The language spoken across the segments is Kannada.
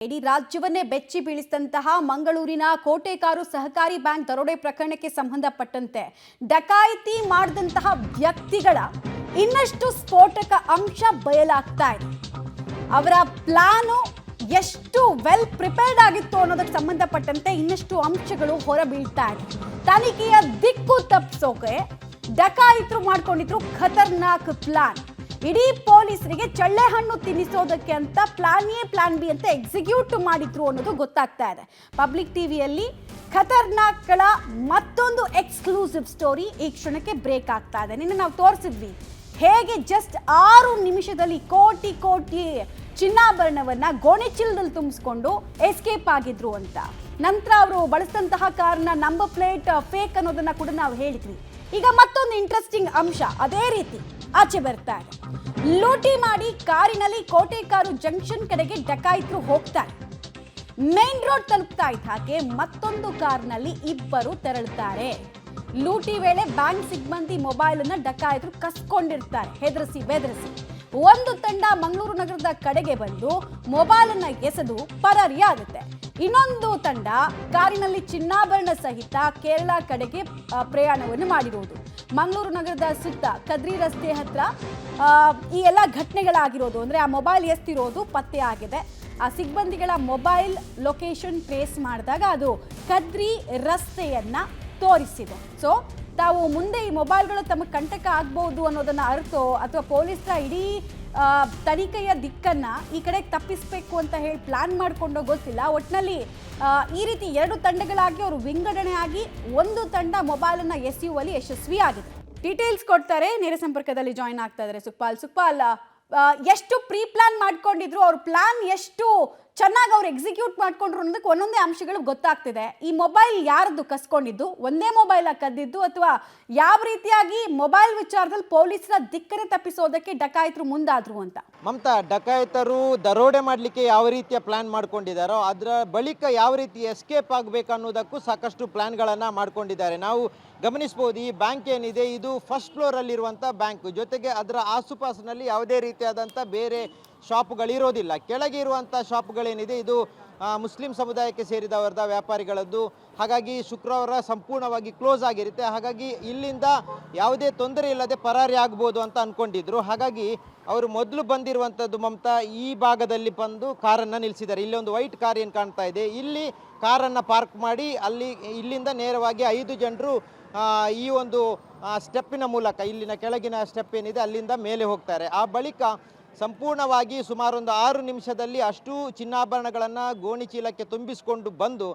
ಇಡೀ ರಾಜ್ಯವನ್ನೇ ಬೆಚ್ಚಿ ಬೀಳಿಸಿದಂತಹ ಮಂಗಳೂರಿನ ಕೋಟೆಕಾರು ಸಹಕಾರಿ ಬ್ಯಾಂಕ್ ದರೋಡೆ ಪ್ರಕರಣಕ್ಕೆ ಸಂಬಂಧಪಟ್ಟಂತೆ ಡಕಾಯಿತಿ ಮಾಡಿದಂತಹ ವ್ಯಕ್ತಿಗಳ ಇನ್ನಷ್ಟು ಸ್ಫೋಟಕ ಅಂಶ ಬಯಲಾಗ್ತಾ ಇದೆ. ಅವರ ಪ್ಲಾನ್ ಎಷ್ಟು ವೆಲ್ ಪ್ರಿಪೇರ್ಡ್ ಆಗಿತ್ತು ಅನ್ನೋದಕ್ಕೆ ಸಂಬಂಧಪಟ್ಟಂತೆ ಇನ್ನಷ್ಟು ಅಂಶಗಳು ಹೊರಬೀಳ್ತಾ ಇದೆ. ತನಿಖೆಯ ದಿಕ್ಕು ತಪ್ಪಿಸೋಕೆ ಡಕಾಯಿತರು ಮಾಡ್ಕೊಂಡಿದ್ರು ಖತರ್ನಾಕ್ ಪ್ಲಾನ್. ಇಡೀ ಪೊಲೀಸರಿಗೆ ಚಳ್ಳೆ ಹಣ್ಣು ತಿನ್ನಿಸೋದಕ್ಕೆ ಅಂತ ಪ್ಲಾನ್ ಎ ಪ್ಲಾನ್ ಬಿ ಅಂತ ಎಕ್ಸಿಕ್ಯೂಟ್ ಮಾಡಿದ್ರು ಅನ್ನೋದು ಗೊತ್ತಾಗ್ತಾ ಇದೆ. ಪಬ್ಲಿಕ್ ಟಿವಿಯಲ್ಲಿ ಖತರ್ನಾಕ್ಗಳ ಮತ್ತೊಂದು ಎಕ್ಸ್ಕ್ಲೂಸಿವ್ ಸ್ಟೋರಿ ಈ ಕ್ಷಣಕ್ಕೆ ಬ್ರೇಕ್ ಆಗ್ತಾ ಇದೆ. ನಿನ್ನೆ ನಾವು ತೋರಿಸಿದ್ವಿ ಹೇಗೆ ಜಸ್ಟ್ 6 ನಿಮಿಷದಲ್ಲಿ ಕೋಟಿ ಕೋಟಿ ಚಿನ್ನಾಭರಣವನ್ನ ಗೋಣಿಚೀಲದಲ್ಲಿ ತುಂಬಿಸ್ಕೊಂಡು ಎಸ್ಕೇಪ್ ಆಗಿದ್ರು ಅಂತ. ನಂತರ ಅವರು ಬಳಸಿದಂತಹ ಕಾರ್ನ ನಂಬರ್ ಪ್ಲೇಟ್ ಫೇಕ್ ಅನ್ನೋದನ್ನ ಕೂಡ ನಾವು ಹೇಳಿದ್ವಿ. ಈಗ ಮತ್ತೊಂದು ಇಂಟ್ರೆಸ್ಟಿಂಗ್ ಅಂಶ ಅದೇ ರೀತಿ ಆಚೆ ಬರ್ತಾ ಇದೆ. ಲೂಟಿ ಮಾಡಿ ಕಾರಿನಲ್ಲಿ ಕೋಟೆಕಾರು ಜಂಕ್ಷನ್ ಕಡೆಗೆ ಡಕಾಯಿತರು ಹೋಗ್ತಾರೆ. ಮೇನ್ ರೋಡ್ ತಲುಪ್ತಾ ಇದ್ದ ಹಾಗೆ ಮತ್ತೊಂದು ಕಾರ್ನಲ್ಲಿ ಇಬ್ಬರು ತೆರಳುತ್ತಾರೆ. ಲೂಟಿ ವೇಳೆ ಬ್ಯಾಂಕ್ ಸಿಬ್ಬಂದಿ ಮೊಬೈಲ್ ಅನ್ನ ಡಕಾಯಿತರು ಕಸ್ಕೊಂಡಿರ್ತಾರೆ ಹೆದರಿಸಿ ಬೆದರಿಸಿ. ಒಂದು ತಂಡ ಮಂಗಳೂರು ನಗರದ ಕಡೆಗೆ ಬಂದು ಮೊಬೈಲ್ ಅನ್ನ ಎಸೆದು ಪರಾರಿಯಾಗುತ್ತೆ. ಇನ್ನೊಂದು ತಂಡ ಕಾರಿನಲ್ಲಿ ಚಿನ್ನಾಭರಣ ಸಹಿತ ಕೇರಳ ಕಡೆಗೆ ಪ್ರಯಾಣವನ್ನು ಮಾಡಿರುವುದು. ಮಂಗಳೂರು ನಗರದ ಸುತ್ತ ಕದ್ರಿ ರಸ್ತೆ ಹತ್ರ ಈ ಎಲ್ಲ ಘಟನೆಗಳಾಗಿರೋದು ಅಂದರೆ ಆ ಮೊಬೈಲ್ ಎಸ್ತಿರೋದು ಪತ್ತೆ ಆಗಿದೆ. ಆ ಸಿಬ್ಬಂದಿಗಳ ಮೊಬೈಲ್ ಲೊಕೇಶನ್ ಟ್ರೇಸ್ ಮಾಡಿದಾಗ ಅದು ಕದ್ರಿ ರಸ್ತೆಯನ್ನ ತೋರಿಸಿದೆ. ಸೊ ತಾವು ಮುಂದೆ ಈ ಮೊಬೈಲ್ಗಳು ತಮಗೆ ಕಂಟಕ ಆಗ್ಬಹುದು ಅನ್ನೋದನ್ನ ಅರ್ಥೋ ಅಥವಾ ಪೊಲೀಸರ ಇಡೀ ತನಿಖೆಯ ದಿಕ್ಕನ್ನ ಈ ಕಡೆ ತಪ್ಪಿಸಬೇಕು ಅಂತ ಹೇಳಿ ಪ್ಲಾನ್ ಮಾಡಿಕೊಂಡೋ ಗೊತ್ತಿಲ್ಲ. ಒಟ್ಟಿನಲ್ಲಿ ಈ ರೀತಿ 2 ತಂಡಗಳಾಗಿ ಅವರು ವಿಂಗಡಣೆ ಆಗಿ ಒಂದು ತಂಡ ಮೊಬೈಲ್ ಅನ್ನ ಎಸೆಯುವಲ್ಲಿ ಯಶಸ್ವಿಯಾಗಿದೆ. ಡೀಟೇಲ್ಸ್ ಕೊಡ್ತಾರೆ, ನೇರ ಸಂಪರ್ಕದಲ್ಲಿ ಜಾಯಿನ್ ಆಗ್ತಾ ಇದ್ದಾರೆ ಸುಖಪಾಲ್. ಎಷ್ಟು ಪ್ರೀ ಪ್ಲಾನ್ ಮಾಡ್ಕೊಂಡಿದ್ರು, ಅವ್ರ ಪ್ಲಾನ್ ಎಷ್ಟು ಚೆನ್ನಾಗಿ ಅವ್ರು ಎಕ್ಸಿಕ್ಯೂಟ್ ಮಾಡ್ಕೊಂಡ್ರು ಅನ್ನೋದಕ್ಕೆ ಒಂದೊಂದೇ ಅಂಶಗಳು ಗೊತ್ತಾಗ್ತಿದೆ. ಈ ಮೊಬೈಲ್ ಯಾರದ್ದು ಕಸ್ಕೊಂಡಿದ್ದು, ಒಂದೇ ಮೊಬೈಲ್ ಕದ್ದಿದ್ದು ಅಥವಾ ಯಾವ ರೀತಿಯಾಗಿ ಮೊಬೈಲ್ ವಿಚಾರದಲ್ಲಿ ಪೊಲೀಸರ ದಿಕ್ಕನೆ ತಪ್ಪಿಸೋದಕ್ಕೆ ಡಕಾಯಿತರು ಮುಂದಾದ್ರು ಅಂತ? ಮಮತಾ, ಡಕಾಯಿತರು ದರೋಡೆ ಮಾಡಲಿಕ್ಕೆ ಯಾವ ರೀತಿಯ ಪ್ಲಾನ್ ಮಾಡ್ಕೊಂಡಿದ್ದಾರೋ ಅದರ ಬಳಿಕ ಯಾವ ರೀತಿ ಎಸ್ಕೇಪ್ ಆಗಬೇಕು ಅನ್ನೋದಕ್ಕೂ ಸಾಕಷ್ಟು ಪ್ಲಾನ್ಗಳನ್ನು ಮಾಡ್ಕೊಂಡಿದ್ದಾರೆ. ನಾವು ಗಮನಿಸ್ಬೋದು, ಈ ಬ್ಯಾಂಕ್ ಏನಿದೆ ಇದು ಫಸ್ಟ್ ಫ್ಲೋರಲ್ಲಿರುವಂಥ ಬ್ಯಾಂಕ್, ಜೊತೆಗೆ ಅದರ ಆಸುಪಾಸಿನಲ್ಲಿ ಯಾವುದೇ ರೀತಿಯಾದಂಥ ಬೇರೆ ಶಾಪ್ಗಳಿರೋದಿಲ್ಲ. ಕೆಳಗೆ ಇರುವಂಥ ಶಾಪ್ಗಳೇನಿದೆ ಇದು ಮುಸ್ಲಿಂ ಸಮುದಾಯಕ್ಕೆ ಸೇರಿದವರದ ವ್ಯಾಪಾರಿಗಳದ್ದು. ಹಾಗಾಗಿ ಶುಕ್ರವಾರ ಸಂಪೂರ್ಣವಾಗಿ ಕ್ಲೋಸ್ ಆಗಿರುತ್ತೆ. ಹಾಗಾಗಿ ಇಲ್ಲಿಂದ ಯಾವುದೇ ತೊಂದರೆ ಇಲ್ಲದೆ ಪರಾರಿ ಆಗ್ಬೋದು ಅಂತ ಅಂದ್ಕೊಂಡಿದ್ರು. ಹಾಗಾಗಿ ಅವರು ಮೊದಲು ಬಂದಿರುವಂಥದ್ದು ಮಮತಾ ಈ ಭಾಗದಲ್ಲಿ ಬಂದು ಕಾರನ್ನು ನಿಲ್ಲಿಸಿದ್ದಾರೆ. ಇಲ್ಲೊಂದು ವೈಟ್ ಕಾರ್ ಏನು ಕಾಣ್ತಾ ಇದೆ, ಇಲ್ಲಿ ಕಾರನ್ನು ಪಾರ್ಕ್ ಮಾಡಿ ಇಲ್ಲಿಂದ ನೇರವಾಗಿ 5 ಜನರು ಈ ಒಂದು ಸ್ಟೆಪ್ಪಿನ ಮೂಲಕ ಇಲ್ಲಿನ ಕೆಳಗಿನ ಸ್ಟೆಪ್ ಏನಿದೆ ಅಲ್ಲಿಂದ ಮೇಲೆ ಹೋಗ್ತಾರೆ. ಆ ಬಳಿಕ ಸಂಪೂರ್ಣವಾಗಿ ಸುಮಾರೊಂದು 6 ನಿಮಿಷದಲ್ಲಿ ಅಷ್ಟು ಚಿನ್ನಾಭರಣಗಳನ್ನು ಗೋಣಿಚೀಲಕ್ಕೆ ತುಂಬಿಸಿಕೊಂಡು ಬಂದು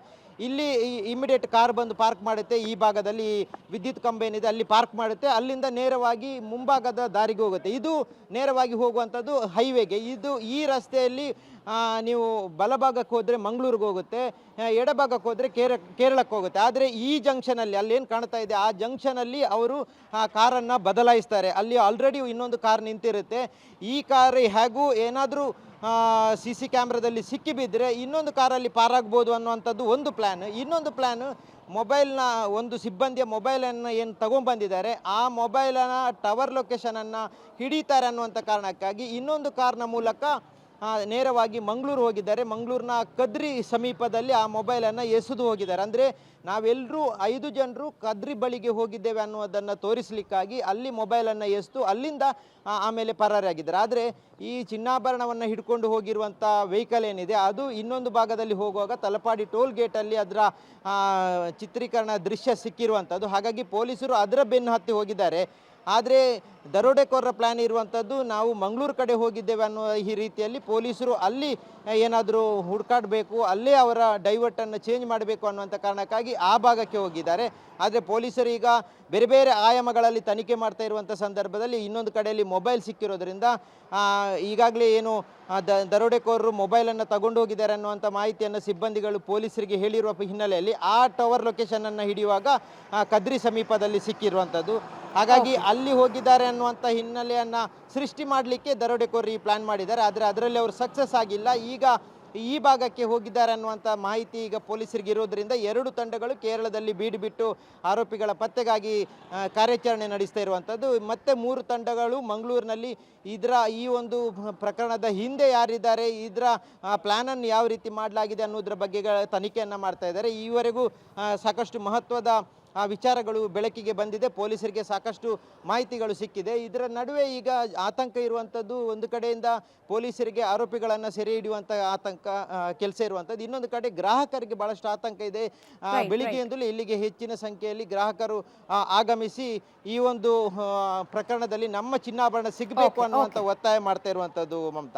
ಇಲ್ಲಿ ಇಮಿಡಿಯೇಟ್ ಕಾರ್ ಬಂದು ಪಾರ್ಕ್ ಮಾಡುತ್ತೆ. ಈ ಭಾಗದಲ್ಲಿ ವಿದ್ಯುತ್ ಕಂಬ ಏನಿದೆ ಅಲ್ಲಿ ಪಾರ್ಕ್ ಮಾಡುತ್ತೆ. ಅಲ್ಲಿಂದ ನೇರವಾಗಿ ಮುಂಭಾಗದ ದಾರಿಗೆ ಹೋಗುತ್ತೆ. ಇದು ನೇರವಾಗಿ ಹೋಗುವಂಥದ್ದು ಹೈವೇಗೆ. ಈ ರಸ್ತೆಯಲ್ಲಿ ನೀವು ಬಲಭಾಗಕ್ಕೆ ಹೋದರೆ ಮಂಗಳೂರಿಗೆ ಹೋಗುತ್ತೆ, ಎಡಭಾಗಕ್ಕೆ ಹೋದರೆ ಕೇರಳಕ್ಕೆ ಹೋಗುತ್ತೆ. ಆದರೆ ಈ ಜಂಕ್ಷನಲ್ಲಿ ಅಲ್ಲೇನು ಕಾಣ್ತಾ ಇದೆ ಆ ಜಂಕ್ಷನಲ್ಲಿ ಅವರು ಕಾರನ್ನು ಬದಲಾಯಿಸ್ತಾರೆ. ಅಲ್ಲಿ ಆಲ್ರೆಡಿ ಇನ್ನೊಂದು ಕಾರ್ ನಿಂತಿರುತ್ತೆ. ಈ ಕಾರ್ ಹೇಗೂ ಏನಾದರೂ CC ಕ್ಯಾಮ್ರಾದಲ್ಲಿ ಸಿಕ್ಕಿಬಿದ್ದರೆ ಇನ್ನೊಂದು ಕಾರಲ್ಲಿ ಪಾರಾಗ್ಬೋದು ಅನ್ನುವಂಥದ್ದು ಒಂದು ಪ್ಲ್ಯಾನ್. ಇನ್ನೊಂದು ಪ್ಲ್ಯಾನ್, ಮೊಬೈಲ್ನ ಒಂದು ಸಿಬ್ಬಂದಿಯ ಮೊಬೈಲನ್ನು ಏನು ತಗೊಂಡ್ಬಂದಿದ್ದಾರೆ ಆ ಮೊಬೈಲನ್ನು ಟವರ್ ಲೊಕೇಶನನ್ನು ಹಿಡಿತಾರೆ ಅನ್ನುವಂಥ ಕಾರಣಕ್ಕಾಗಿ ಇನ್ನೊಂದು ಕಾರ್ನ ಮೂಲಕ ನೇರವಾಗಿ ಮಂಗಳೂರು ಹೋಗಿದ್ದಾರೆ. ಮಂಗಳೂರಿನ ಕದ್ರಿ ಸಮೀಪದಲ್ಲಿ ಆ ಮೊಬೈಲನ್ನು ಎಸೆದು ಹೋಗಿದ್ದಾರೆ. ಅಂದರೆ ನಾವೆಲ್ಲರೂ 5 ಜನರು ಕದ್ರಿ ಬಳಿಗೆ ಹೋಗಿದ್ದೇವೆ ಅನ್ನೋದನ್ನು ತೋರಿಸಲಿಕ್ಕಾಗಿ ಅಲ್ಲಿ ಮೊಬೈಲನ್ನು ಎಸೆದು ಅಲ್ಲಿಂದ ಆಮೇಲೆ ಪರಾರಿಯಾಗಿದ್ದಾರೆ. ಆದರೆ ಈ ಚಿನ್ನಾಭರಣವನ್ನು ಹಿಡ್ಕೊಂಡು ಹೋಗಿರುವಂಥ ವೆಹಿಕಲ್ ಏನಿದೆ ಅದು ಇನ್ನೊಂದು ಭಾಗದಲ್ಲಿ ಹೋಗುವಾಗ ತಲಪಾಡಿ ಟೋಲ್ ಗೇಟಲ್ಲಿ ಅದರ ಚಿತ್ರೀಕರಣ ದೃಶ್ಯ ಸಿಕ್ಕಿರುವಂಥದ್ದು. ಹಾಗಾಗಿ ಪೊಲೀಸರು ಅದರ ಬೆನ್ನು ಹತ್ತಿ ಹೋಗಿದ್ದಾರೆ. ಆದರೆ ದರೋಡೆಕೋರರ ಪ್ಲ್ಯಾನ್ ಇರುವಂಥದ್ದು ನಾವು ಮಂಗಳೂರು ಕಡೆ ಹೋಗಿದ್ದೇವೆ ಅನ್ನೋ ಈ ರೀತಿಯಲ್ಲಿ ಪೊಲೀಸರು ಅಲ್ಲಿ ಏನಾದರೂ ಹುಡುಕಾಡಬೇಕು, ಅಲ್ಲೇ ಅವರ ಡೈವರ್ಟನ್ನು ಚೇಂಜ್ ಮಾಡಬೇಕು ಅನ್ನುವಂಥ ಕಾರಣಕ್ಕಾಗಿ ಆ ಭಾಗಕ್ಕೆ ಹೋಗಿದ್ದಾರೆ. ಆದರೆ ಪೊಲೀಸರು ಈಗ ಬೇರೆ ಬೇರೆ ಆಯಾಮಗಳಲ್ಲಿ ತನಿಖೆ ಮಾಡ್ತಾ ಇರುವಂಥ ಸಂದರ್ಭದಲ್ಲಿ ಇನ್ನೊಂದು ಕಡೆಯಲ್ಲಿ ಮೊಬೈಲ್ ಸಿಕ್ಕಿರೋದ್ರಿಂದ ಈಗಾಗಲೇ ಏನು ದರೋಡೆಕೋರರು ಮೊಬೈಲನ್ನು ತಗೊಂಡು ಹೋಗಿದ್ದಾರೆ ಅನ್ನುವಂಥ ಮಾಹಿತಿಯನ್ನು ಸಿಬ್ಬಂದಿಗಳು ಪೊಲೀಸರಿಗೆ ಹೇಳಿರುವ ಹಿನ್ನೆಲೆಯಲ್ಲಿ ಆ ಟವರ್ ಲೊಕೇಶನನ್ನು ಹಿಡಿಯುವಾಗ ಕದ್ರಿ ಸಮೀಪದಲ್ಲಿ ಸಿಕ್ಕಿರುವಂಥದ್ದು. ಹಾಗಾಗಿ ಅಲ್ಲಿ ಹೋಗಿದ್ದಾರೆ ಅನ್ನುವಂಥ ಹಿನ್ನೆಲೆಯನ್ನು ಸೃಷ್ಟಿ ಮಾಡಲಿಕ್ಕೆ ದರೋಡೆಕೋರರು ಈ ಪ್ಲಾನ್ ಮಾಡಿದ್ದಾರೆ. ಆದರೆ ಅದರಲ್ಲಿ ಅವರು ಸಕ್ಸಸ್ ಆಗಿಲ್ಲ. ಈಗ ಈ ಭಾಗಕ್ಕೆ ಹೋಗಿದ್ದಾರೆ ಅನ್ನುವಂಥ ಮಾಹಿತಿ ಈಗ ಪೊಲೀಸರಿಗೆ ಇರೋದ್ರಿಂದ 2 ತಂಡಗಳು ಕೇರಳದಲ್ಲಿ ಬೀಡು ಬಿಟ್ಟು ಆರೋಪಿಗಳ ಪತ್ತೆಗಾಗಿ ಕಾರ್ಯಾಚರಣೆ ನಡೆಸ್ತಾ ಇರುವಂಥದ್ದು. ಮತ್ತೆ 3 ತಂಡಗಳು ಮಂಗಳೂರಿನಲ್ಲಿ ಈ ಒಂದು ಪ್ರಕರಣದ ಹಿಂದೆ ಯಾರಿದ್ದಾರೆ, ಇದರ ಪ್ಲಾನನ್ನು ಯಾವ ರೀತಿ ಮಾಡಲಾಗಿದೆ ಅನ್ನೋದ್ರ ಬಗ್ಗೆ ತನಿಖೆಯನ್ನು ಮಾಡ್ತಾ ಇದ್ದಾರೆ. ಈವರೆಗೂ ಸಾಕಷ್ಟು ಮಹತ್ವದ ವಿಚಾರಗಳು ಬೆಳಕಿಗೆ ಬಂದಿದೆ. ಪೊಲೀಸರಿಗೆ ಸಾಕಷ್ಟು ಮಾಹಿತಿಗಳು ಸಿಕ್ಕಿದೆ. ಇದರ ನಡುವೆ ಈಗ ಆತಂಕ ಇರುವಂಥದ್ದು, ಒಂದು ಕಡೆಯಿಂದ ಪೊಲೀಸರಿಗೆ ಆರೋಪಿಗಳನ್ನು ಸೆರೆ ಹಿಡಿಯುವಂಥ ಆತಂಕ ಕೆಲಸ ಇರುವಂಥದ್ದು, ಇನ್ನೊಂದು ಕಡೆ ಗ್ರಾಹಕರಿಗೆ ಬಹಳಷ್ಟು ಆತಂಕ ಇದೆ. ಬೆಳಿಗ್ಗೆಯಿಂದಲೂ ಇಲ್ಲಿಗೆ ಹೆಚ್ಚಿನ ಸಂಖ್ಯೆಯಲ್ಲಿ ಗ್ರಾಹಕರು ಆಗಮಿಸಿ ಈ ಒಂದು ಪ್ರಕರಣದಲ್ಲಿ ನಮ್ಮ ಚಿನ್ನಾಭರಣ ಸಿಗಬೇಕು ಅನ್ನುವಂಥ ಒತ್ತಾಯ ಮಾಡ್ತಾ ಇರುವಂಥದ್ದು. ಮಮತಾ.